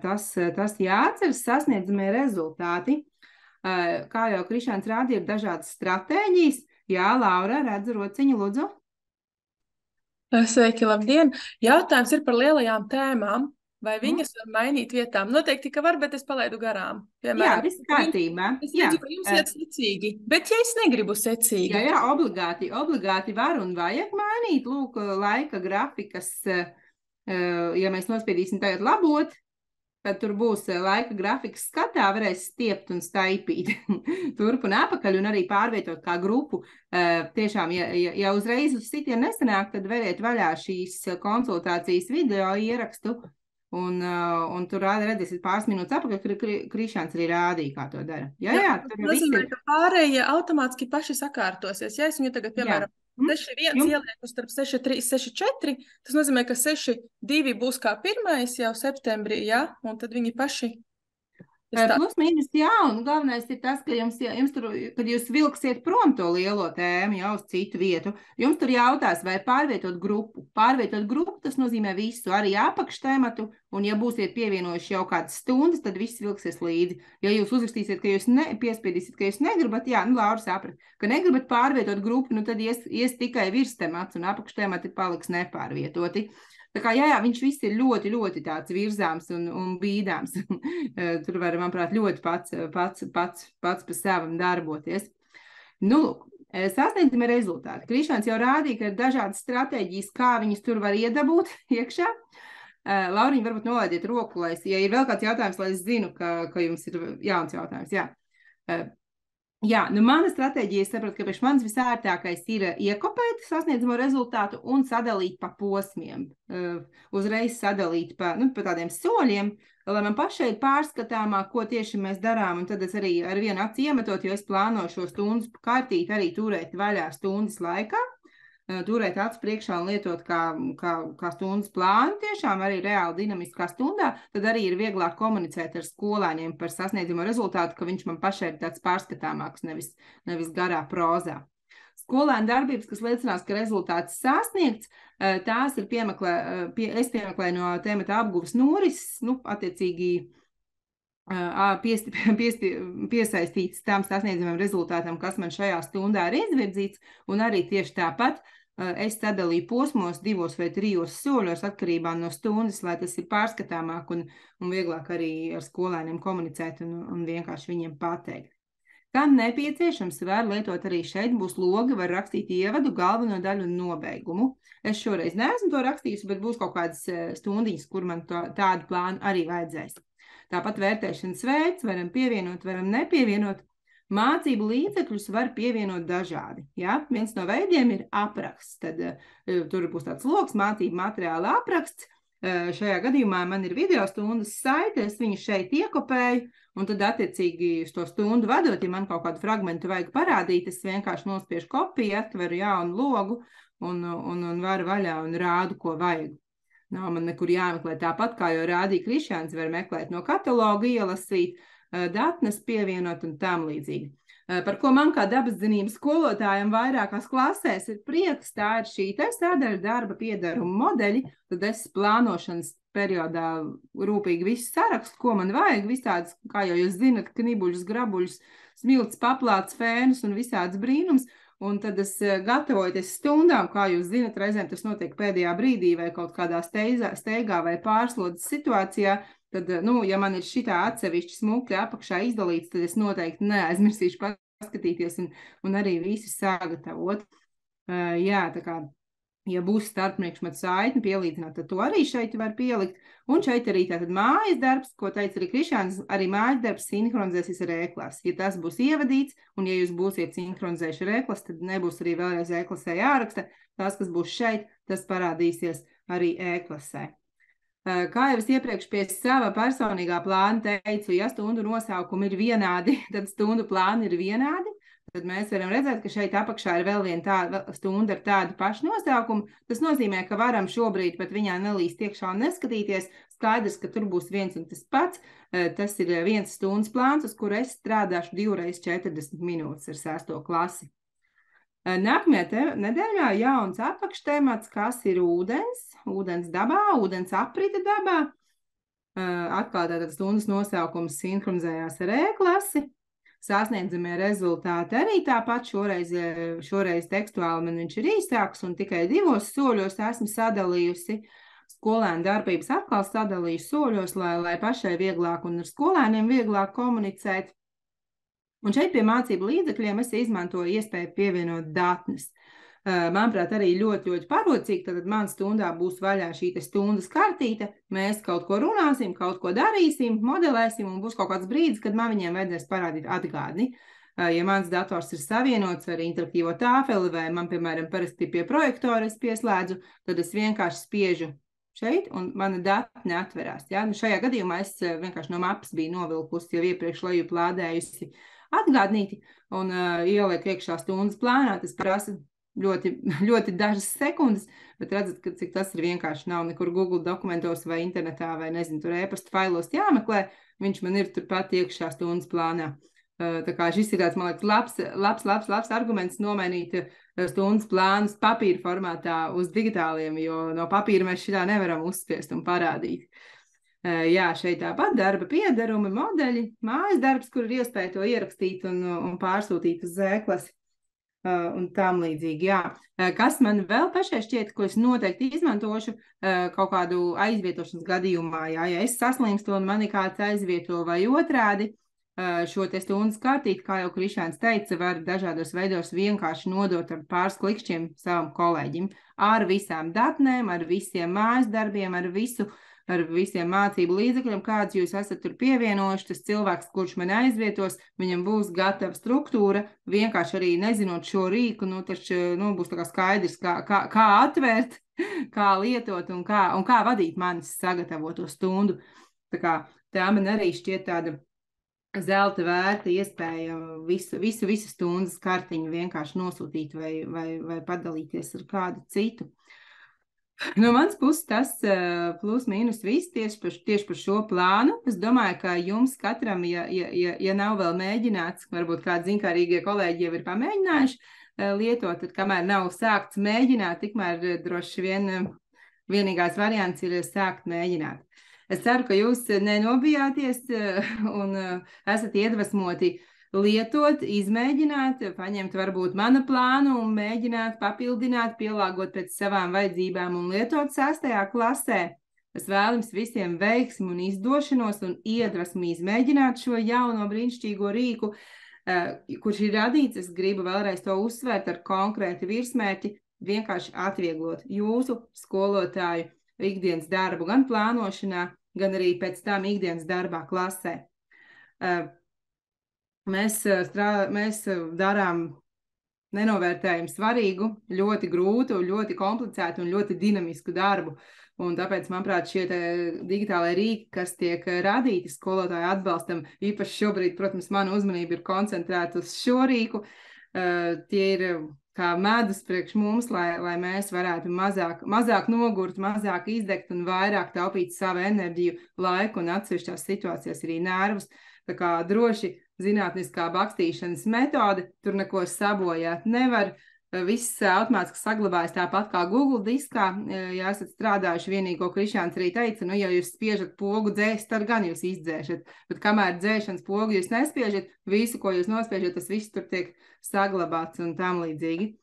Tas jāatceras, sasniedzamie rezultāti. Kā jau Krišjāns rādīja, ir dažādas stratēģijas. Jā, Laura, redzu rociņu, lūdzu. Sveiki, labdien! Jautājums ir par lielajām tēmām. Vai viņas var mainīt vietām? Noteikti, ka var, bet es palaidu garām. Piemēram, jā, viss kārtībā. Es redzu, ka jums iet secīgi, bet ja es negribu secīgi. Jā, obligāti var un vajag mainīt. Lūk, laika grafikas, ja mēs nospiedīsim tagad labot, Tad tur būs laika grafiks skatā, varēs stiept un staipīt turp un apakaļ un arī pārvietot kā grupu. Tiešām, ja uzreiz uz sitienu nesanāk, tad veriet vaļā šīs konsultācijas video ierakstu un tur redzēsiet pāris minūtes apakaļ, Krišāns arī rādīja, kā to dara. Jā, tur nozīmē, ka pārējie automātiski paši sakārtosies. Ja es viņu tagad, piemēram, 6.1 ielieku starp 6.3, 6.4, tas nozīmē, ka 6.2 būs kā pirmais jau septembrī, ja? Un tad viņi paši... Plus mīnus, jā, un galvenais ir tas, ka jums tur, kad jūs vilksiet prom to lielo tēmu, jā, uz citu vietu, jums tur jautās, vai pārvietot grupu. Pārvietot grupu, tas nozīmē visu, arī apakštēmatu, un ja būsiet pievienojuši jau kādas stundas, tad viss vilksies līdzi. Ja jūs uzrakstīsiet, ka jūs piespiedīsiet, ka jūs negribat, jā, Laura saprat, ka negribat pārvietot grupu, nu tad ies tikai virstemats, un apakštēmati paliks nepārvietoti. Tā kā, jā, viņš viss ir ļoti, ļoti tāds virzāms un bīdāms. Tur var, manuprāt, ļoti pats pa savam darboties. Nu, lūk, sasniedzami rezultāti. Krišāns jau rādīja, ka ir dažādas stratēģijas, kā viņas tur var iedabūt iekšā. Lauriņa, varbūt nolaidiet roku, ja ir vēl kāds jautājums, lai es zinu, ka jums ir jauns jautājums. Jā. Jā, nu mana stratēģija, es sapratu, ka priekš manis visērtākais ir iekopēt sasniedzamo rezultātu un sadalīt pa posmiem. Uzreiz sadalīt pa tādiem soļiem, lai man pašai ir pārskatāmā, ko tieši mēs darām, un tad es arī ar vienu aci iemetot, jo es plānoju šo stundas kārtīt arī turēt vaļā stundas laikā, turēt acu priekšā un lietot kā stundas plānu, tiešām arī reāli dinamiskā stundā, tad arī ir vieglāk komunicēt ar skolēniem par sasniedzamo rezultātu, ka viņš man pašai ir tāds pārskatāmāks, nevis garā prozā. Skolēnu darbības, kas liecinās, ka rezultāts sasniegts, tās ir es piemeklēju no temata apguves norises, attiecīgi piesaistīts tam sasniedzamam rezultātam, kas man šajā stundā ir izvirzīts, un arī tieši tāpat es sadalīju posmos 2 vai 3 soļos atkarībā no stundas, lai tas ir pārskatāmāk un vieglāk arī ar skolēniem komunicēt un vienkārši viņiem pateikt. Kam nepieciešams, var lietot arī šeit, būs logi, var rakstīt ievadu, galveno daļu un nobeigumu. Es šoreiz neesmu to rakstījusi, bet būs kaut kādas stundiņas, kur man tādu plānu arī vajadzēs. Tāpat vērtēšanas veids, varam pievienot, varam nepievienot. Mācību līdzekļus var pievienot dažādi. Ja? Viens no veidiem ir apraksts. Tad tur būs tāds loks, mācību materiāla apraksts. Šajā gadījumā man ir video stundas saite, es viņu šeit iekopēju, un tad attiecīgi uz to stundu vadot, ja man kaut kādu fragmentu vajag parādīt, es vienkārši nospiežu kopiju, atveru jaunu logu un varu vaļā un rādu, ko vajag. Nav man nekur jāmeklē tāpat, kā jau rādīja Krišāns, var meklēt no kataloga, ielasīt, datnes pievienot un tam līdzīgi. Par ko man kā dabaszinības skolotājiem vairākās klasēs ir prieks, tā ir šī sadaļa darba piedaruma modeļi, tad es plānošanas periodā rūpīgi visu sarakstu, ko man vajag, visādas, kā jau jūs zinat, knibuļus, grabuļus, smilts, paplāts, fēnus un visādas brīnums. Un tad es gatavojoties stundām, kā jūs zinat, reizēm tas notiek pēdējā brīdī vai kaut kādā steigā vai pārslodzes situācijā, tad, ja man ir šitā atsevišķi smukļi apakšā izdalīts, tad es noteikti neaizmirsīšu paskatīties un arī visi sagatavot. Jā, tā kā, ja būs starppriekšmetu saitni pielīdzināt, tad to arī šeit var pielikt. Un šeit arī tātad mājas darbs, ko teica arī Krišāns, arī mājas darbs sinhronizēsies ar e-klasi. Ja tas būs ievadīts, un ja jūs būsiet sinhronizējuši ar e-klasi, tad nebūs arī vēlreiz e-klasē jāraksta. Tas, kas būs šeit, tas parādīsies arī e-klasē. Kā jau es iepriekš pie sava personīgā plāna teicu, ja stundu nosaukumi ir vienādi, tad stundu plāni ir vienādi. Tad mēs varam redzēt, ka šeit apakšā ir vēl viena tāda stunda ar tādu pašu nosaukumu. Tas nozīmē, ka varam šobrīd pat viņā nelīst iekšā un neskatīties. Skaidrs, ka tur būs viens un tas pats. Tas ir 1 stundas plāns, uz kuru es strādāšu 2 × 40 minūtes ar 6. klasi. Nākamajā nedēļā jauns apakštemats, kas ir ūdens. Ūdens dabā, ūdens aprita dabā. Atkal tātad stundas nosaukums sinhronizējās ar e-klasi. Sasniedzamie rezultāti arī tāpat šoreiz tekstuāli man viņš ir īsāks un tikai 2 soļos esmu sadalījusi. Skolēnu darbības atkal sadalīju soļos, lai pašai vieglāk un ar skolēniem vieglāk komunicēt. Un šeit pie mācību līdzekļiem es izmantoju iespēju pievienot datnes. manuprāt, arī ļoti, ļoti parocīgi. Tad man stundā būs vaļā šī stundas kartīte. Mēs kaut ko runāsim, kaut ko darīsim, modelēsim, un būs kaut kāds brīdis, kad man viņiem vajadzēs parādīt atgādni. Ja mans dators ir savienots ar interaktīvo tāfeli, vai man, piemēram, parasti pie projektora es pieslēdzu, tad es vienkārši spiežu šeit, un mana dati neatverās. Ja? Nu, šajā gadījumā es vienkārši no mapas biju novilkusi jau iepriekš leju plādējusi atgādnīti, un ielieku iekšā stundas plānā. Tas prasa ļoti, ļoti dažas sekundes, bet redzat, ka cik tas ir vienkārši. Nav nekur Google dokumentos vai internetā, vai nezinu, tur e-pasta failos jāmeklē. Viņš man ir turpat iekšā stundas plānā. Tā kā šis ir tāds, man liekas, labs arguments nomainīt stundas plānus papīra formātā uz digitāliem, jo no papīra mēs šitā nevaram uzspiest un parādīt. Jā, šeit tāpat darba piedarumi, modeļi, mājas darbs, kur ir iespēja to ierakstīt un pārsūtīt uz zēklasi un tam līdzīgi, jā. Kas man vēl pašai šķiet, ko es noteikti izmantošu kaut kādu aizvietošanas gadījumā, jā, ja es saslimstu un mani kāds aizvieto vai otrādi, šo te stundas kartīti, kā jau Krišāns teica, var dažādos veidos vienkārši nodot ar pāris klikšķiem savam kolēģim, ar visām datnēm, ar visiem mājas darbiem, ar visiem mācību līdzekļiem, kāds jūs esat tur pievienojuši. Tas cilvēks, kurš man aizvietos, viņam būs gatava struktūra, vienkārši arī nezinot šo rīku, taču būs tā kā skaidrs, kā atvērt, kā lietot un kā vadīt manis sagatavoto stundu. Tā man arī šķiet tāda zelta vērta iespēja visu stundas kartiņu vienkārši nosūtīt vai padalīties ar kādu citu. No mans puses tas plus mīnus viss tieši par šo plānu. Es domāju, ka jums katram, ja nav vēl mēģināts, varbūt kādi zinkārīgie kolēģi jau ir pamēģinājuši lietot, tad kamēr nav sākts mēģināt, tikmēr droši vien vienīgais variants ir sākt mēģināt. Es ceru, ka jūs nenobijāties un esat iedvesmoti lietot, izmēģināt, paņemt varbūt mana plānu un mēģināt papildināt, pielāgot pēc savām vajadzībām un lietot 6. klasē. Es vēlu jums visiem veiksmi un izdošanos un iedvesmu izmēģināt šo jauno brīnišķīgo rīku, kurš ir radīts, es gribu vēlreiz to uzsvērt ar konkrētu virsmērķi, vienkārši atvieglot jūsu skolotāju ikdienas darbu gan plānošanā, gan arī pēc tam ikdienas darbā klasē. Mēs darām nenovērtējumu svarīgu, ļoti grūtu, ļoti komplicētu un ļoti dinamisku darbu. Un tāpēc, manuprāt, šie digitālai rīki, kas tiek radīti skolotāju atbalstam, īpaši šobrīd, protams, mana uzmanība ir koncentrēta uz šo rīku, tie ir kā medus priekš mums, lai mēs varētu mazāk nogurt, mazāk izdegt un vairāk taupīt savu enerģiju, laiku un atsevišķās situācijās arī nervus. Tā kā droši zinātniskā bakstīšanas metode, tur neko sabojāt nevar. Viss automātiski saglabājas tāpat kā Google diskā. Ja esat strādājuši, vienīgo Krišāns arī teica, ja jūs spiežat pogu dzēst, tad gan jūs izdzēšat. Bet kamēr dzēšanas pogu jūs nespiežat, visu, ko jūs nospiežat, tas viss tur tiek saglabāts un tam līdzīgi.